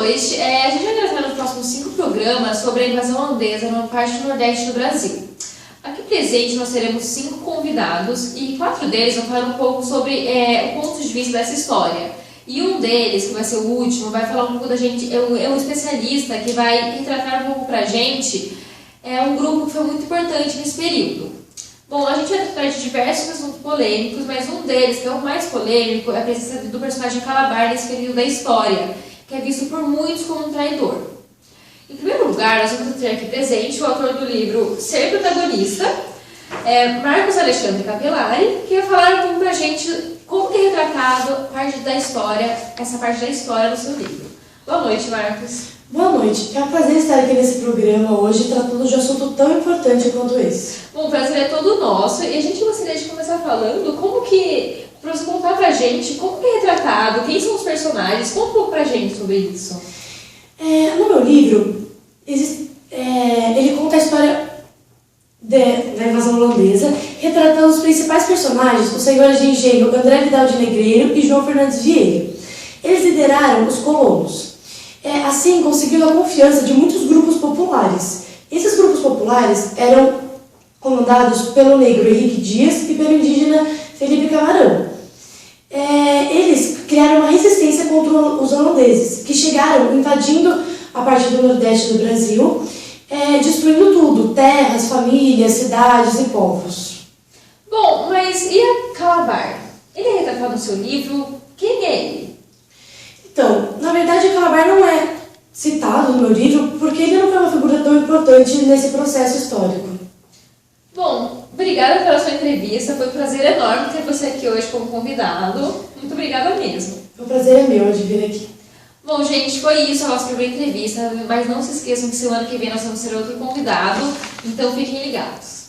noite. A gente vai tratar nos próximos 5 programas sobre a invasão holandesa na parte do nordeste do Brasil. Aqui presente nós teremos 5 convidados e 4 deles vão falar um pouco sobre o ponto de vista dessa história. E um deles, que vai ser o último, vai falar um pouco da gente, é um especialista que vai retratar um pouco pra gente um grupo que foi muito importante nesse período. Bom, a gente vai tratar de diversos assuntos polêmicos, mas um deles, que é o mais polêmico, é a presença do personagem Calabar nesse período da história, que é visto por muitos como um traidor. Em primeiro lugar, nós vamos ter aqui presente o autor do livro Ser Protagonista, Marcos Alexandre Capelari, que vai falar um pouco pra gente como que é retratado essa parte da história do seu livro. Boa noite, Marcos. Boa noite. É um prazer estar aqui nesse programa hoje tratando de um assunto tão importante quanto esse. Bom, o prazer é todo nosso e a gente gostaria de começar falando para você contar pra gente como que é retratado, quem são os personagens, conta um pouco pra gente sobre isso. No meu livro, ele conta a história da invasão holandesa, retratando os principais personagens, os senhores de engenho André Vidal de Negreiro e João Fernandes Vieira. Eles lideraram os colonos. Assim, conseguiram a confiança de muitos grupos populares. Esses grupos populares eram comandados pelo negro Henrique Dias e pelo indígena Felipe Camarão. Eles criaram uma resistência contra os holandeses, que chegaram invadindo a parte do nordeste do Brasil, destruindo tudo, terras, famílias, cidades e povos. Bom, mas e a Calabar? Ele é retratado no seu livro? Quem é ele? Então, na verdade, Calabar não é citado no meu livro porque ele não foi uma figura tão importante nesse processo histórico. Bom, obrigada pela sua entrevista, foi um prazer enorme ter você aqui hoje como convidado. Muito obrigada mesmo. O prazer é meu de vir aqui. Bom, gente, foi isso a nossa primeira entrevista, mas não se esqueçam que semana que vem nós vamos ter outro convidado, então fiquem ligados.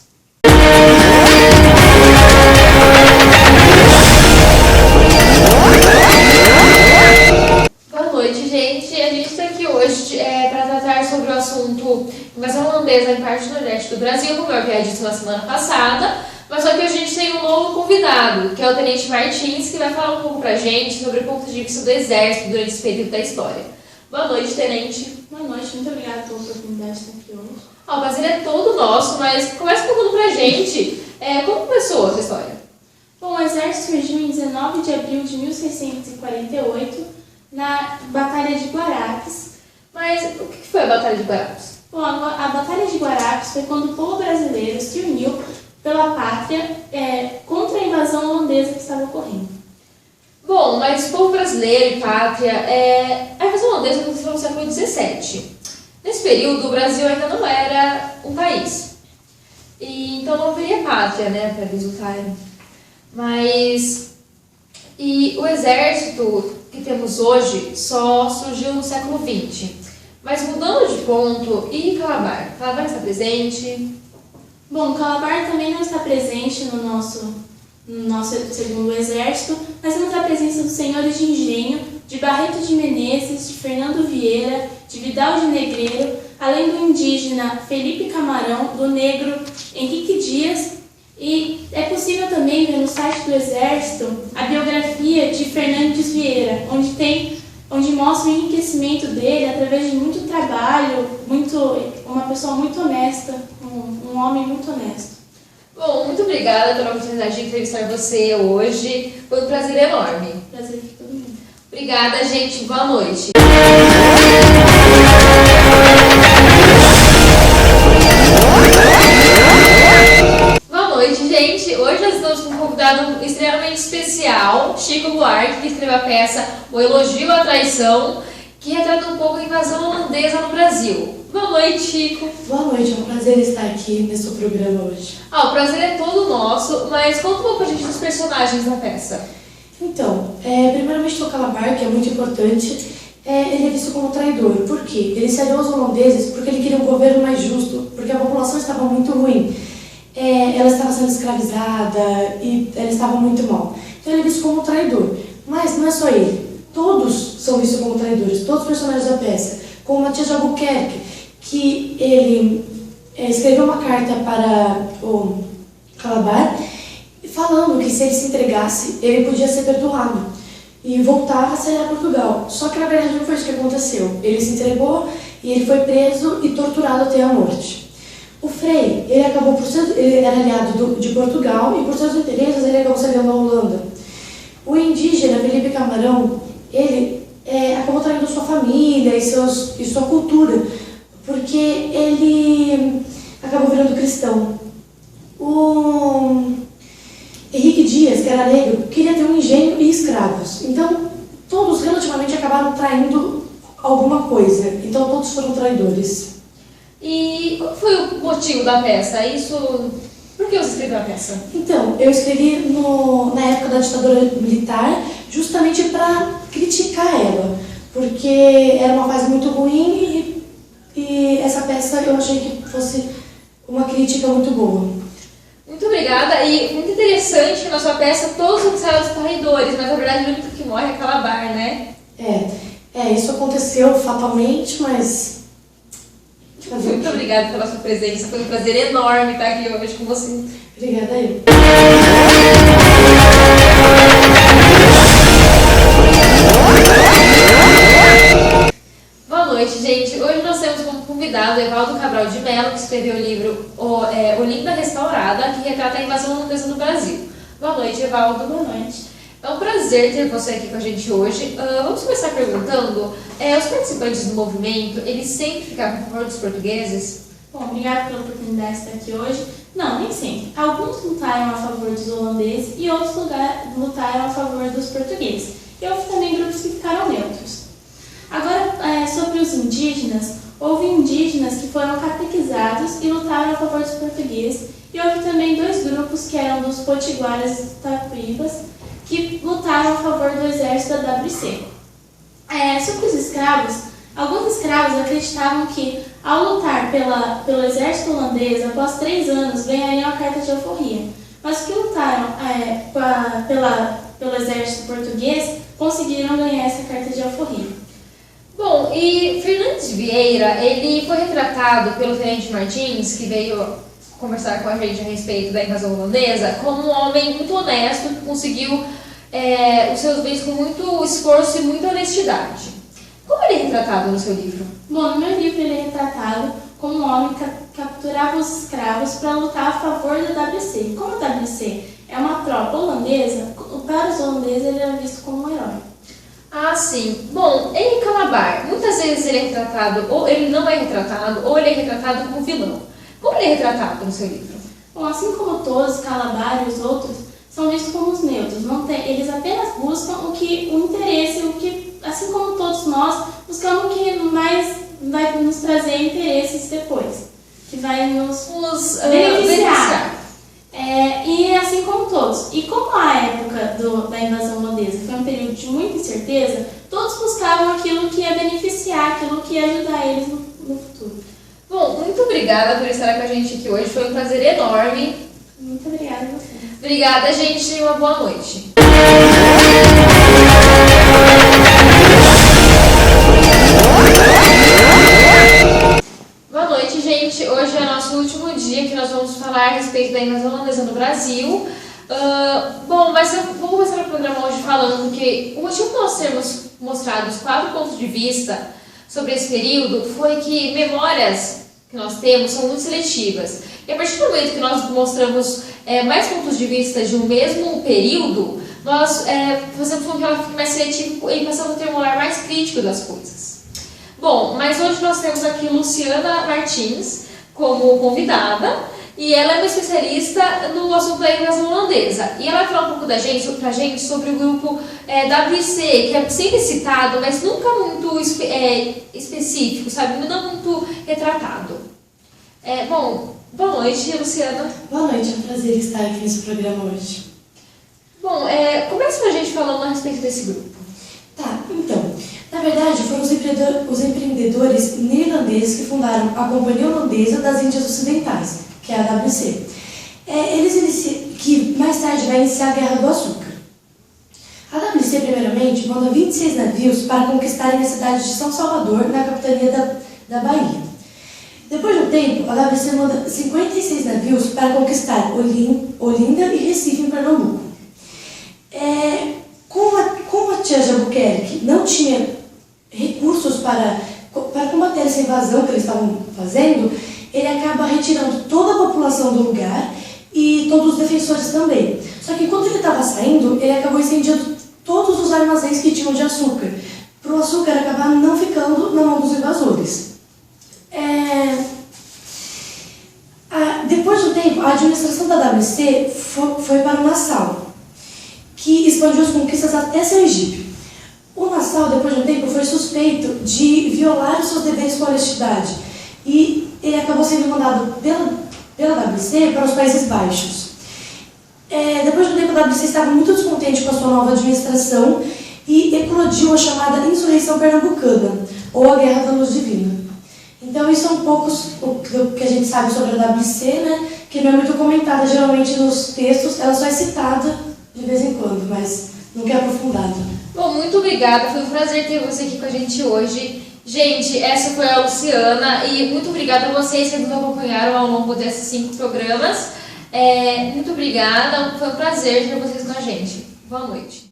Boa noite, gente. A gente está aqui hoje para tratar sobre o assunto invasão holandesa em parte do nordeste do Brasil, como eu havia dito na semana passada, mas só que hoje a gente tem um novo convidado, que é o Tenente Martins, que vai falar um pouco pra gente sobre o ponto de vista do Exército durante esse período da história. Boa noite, Tenente. Boa noite, muito obrigada pela oportunidade de estar aqui hoje. O prazer é todo nosso, mas começa contando pra gente como começou essa história. Bom, o Exército surgiu em 19 de abril de 1648, na Batalha de Guarapes. Mas o que foi a Batalha de Guarapes? Bom, a Batalha de Guarapes foi quando o povo brasileiro se uniu pela pátria contra a invasão holandesa que estava ocorrendo. Bom, mas o povo brasileiro e pátria, a invasão holandesa aconteceu no século XVII. Nesse período, o Brasil ainda não era um país. E, então não haveria pátria, para eles lutarem. E o exército que temos hoje só surgiu no século XX. Mas mudando de ponto, e Calabar? Calabar está presente? Bom, Calabar também não está presente no nosso segundo exército. Nós temos a presença dos senhores de engenho, de Barreto de Menezes, de Fernando Vieira, de Vidal de Negreiro, além do indígena Felipe Camarão, do negro Henrique Dias. E é possível também ver no site do Exército a biografia de Fernandes Vieira, onde mostra o enriquecimento dele através de muito trabalho, uma pessoa muito honesta, um homem muito honesto. Bom, muito obrigada pela oportunidade de entrevistar você hoje. Foi um prazer enorme. Prazer de todo mundo. Obrigada, gente. Boa noite. Boa noite, gente. Hoje nós estamos com um convidado extremamente especial, Chico Buarque, que escreveu a peça O Elogio à Traição, que retrata um pouco a invasão holandesa no Brasil. Boa noite, Chico. Boa noite, é um prazer estar aqui nesse programa hoje. O prazer é todo nosso, mas conta um pouco pra gente dos personagens da peça. Então, primeiramente o Calabar, que é muito importante, ele é visto como traidor. Por quê? Ele se aliou aos holandeses porque ele queria um governo mais justo, porque a população estava muito ruim. Ela estava sendo escravizada e ela estava muito mal. Então ele é visto como traidor. Mas não é só ele. Todos são vistos como traidores, todos os personagens da peça. Como Matias de Albuquerque, que ele escreveu uma carta para o Calabar falando que se ele se entregasse, ele podia ser perdoado. e voltar a sair a Portugal. Só que na verdade não foi isso que aconteceu. Ele se entregou e ele foi preso e torturado até a morte. O Frei, ele era aliado de Portugal e por seus interesses ele acabou se aliando à Holanda. O indígena Felipe Camarão, ele acabou traindo sua família e sua cultura, porque ele acabou virando cristão. O Henrique Dias, que era negro, queria ter um engenho e escravos. Então, todos relativamente acabaram traindo alguma coisa. Então, todos foram traidores. E qual foi o motivo da peça? Por que você escreveu a peça? Então, eu escrevi na época da ditadura militar justamente para criticar ela, porque era uma fase muito ruim e essa peça eu achei que fosse uma crítica muito boa. Muito obrigada. E muito interessante que na sua peça todos são considerados traidores, mas na verdade o único que morre é Calabar, né? Isso aconteceu fatalmente, mas... Muito obrigada pela sua presença, foi um prazer enorme estar aqui hoje com você. Obrigada eu. Boa noite, gente. Hoje nós temos como convidado Evaldo Cabral de Mello, que escreveu o livro Olinda Restaurada, que retrata a invasão holandesa no Brasil. Boa noite, Evaldo. Boa noite. É um prazer ter você aqui com a gente hoje. Vamos começar perguntando, os participantes do movimento, eles sempre ficavam a favor dos portugueses? Bom, obrigada pela oportunidade de estar aqui hoje. Não, nem sempre. Alguns lutaram a favor dos holandeses e outros lutaram a favor dos portugueses. E houve também grupos que ficaram neutros. Agora, sobre os indígenas, houve indígenas que foram catequizados e lutaram a favor dos portugueses. E houve também dois grupos que eram dos potiguaras e dos tapuibas, que lutaram a favor do exército da WC. Sobre os escravos, alguns escravos acreditavam que, ao lutar pelo exército holandês, após 3 anos, ganhariam a carta de alforria. Mas os que lutaram pelo exército português conseguiram ganhar essa carta de alforria. Bom, e Fernandes Vieira, ele foi retratado pelo Tenente Martins, que veio conversar com a gente a respeito da invasão holandesa, como um homem muito honesto, que conseguiu os seus bens com muito esforço e muita honestidade. Como ele é retratado no seu livro? Bom, no meu livro ele é retratado como um homem que capturava os escravos para lutar a favor da WC. Como a WC é uma tropa holandesa, para os holandeses ele era visto como um herói. Ah, sim. Bom, em Calabar, muitas vezes ele é retratado, ou ele não é retratado, ou ele é retratado como vilão. Como ele é retratado no seu livro? Bom, assim como todos, Calabar e os outros, são vistos como os neutros. Eles apenas buscam o interesse, assim como todos nós, buscamos o que mais vai nos trazer interesses depois, que vai nos beneficiar. E assim como todos. E como a época da invasão holandesa foi um período de muita incerteza, todos buscavam aquilo que ia beneficiar, aquilo que ia ajudar eles no futuro. Bom, muito obrigada por estar com a gente aqui hoje, foi um prazer enorme. Muito obrigada a você. Obrigada, gente, e uma boa noite. Boa noite, gente. Hoje é o nosso último dia que nós vamos falar a respeito da invasão holandesa no Brasil. Bom, mas eu vou começar o programa hoje falando que o motivo de nós termos mostrado os 4 pontos de vista sobre esse período foi que memórias que nós temos são muito seletivas. E a partir do momento que nós mostramos mais pontos de vista de um mesmo período, nós fazemos com que ela fique mais seletiva e passamos a ter um olhar mais crítico das coisas. Bom, mas hoje nós temos aqui Luciana Martins como convidada e ela é uma especialista no assunto da invasão holandesa. E ela vai falar um pouco pra gente sobre o grupo WC, que é sempre citado, mas nunca muito específico, sabe? Não muito retratado. Bom, boa noite, Luciana. Boa noite, é um prazer estar aqui nesse programa hoje. Bom, começa pra gente falando a respeito desse grupo. Tá, então, na verdade foram os empreendedores neerlandeses que fundaram a Companhia Holandesa das Índias Ocidentais, que é a WC. Que mais tarde vai iniciar a Guerra do Açúcar. A WC, primeiramente, manda 26 navios para conquistarem a cidade de São Salvador, na capitania da Bahia. Depois de um tempo, a WC manda 56 navios para conquistar Olinda e Recife, em Pernambuco. Como a tia Albuquerque não tinha recursos para combater essa invasão que eles estavam fazendo, ele acaba retirando toda a população do lugar e todos os defensores também. Só que enquanto ele estava saindo, ele acabou incendiando todos os armazéns que tinham de açúcar, para o açúcar acabar não ficando na mão dos invasores. Depois de um tempo, a administração da WC foi para o Nassau, que expandiu as conquistas até Sergipe. O Nassau, depois de um tempo, foi suspeito de violar os seus deveres com honestidade e ele acabou sendo mandado pela WC para os Países Baixos. Depois de um tempo, a WC estava muito descontente com a sua nova administração e eclodiu a chamada Insurreição Pernambucana, ou a Guerra da Luz Divina. Então, isso é um pouco o que a gente sabe sobre a WC, né? Que não é muito comentada geralmente nos textos, ela só é citada de vez em quando, mas nunca é aprofundada. Bom, muito obrigada, foi um prazer ter você aqui com a gente hoje. Gente, essa foi a Luciana e muito obrigada a vocês que nos acompanharam ao longo desses 5 programas. Muito obrigada, foi um prazer ter vocês com a gente. Boa noite.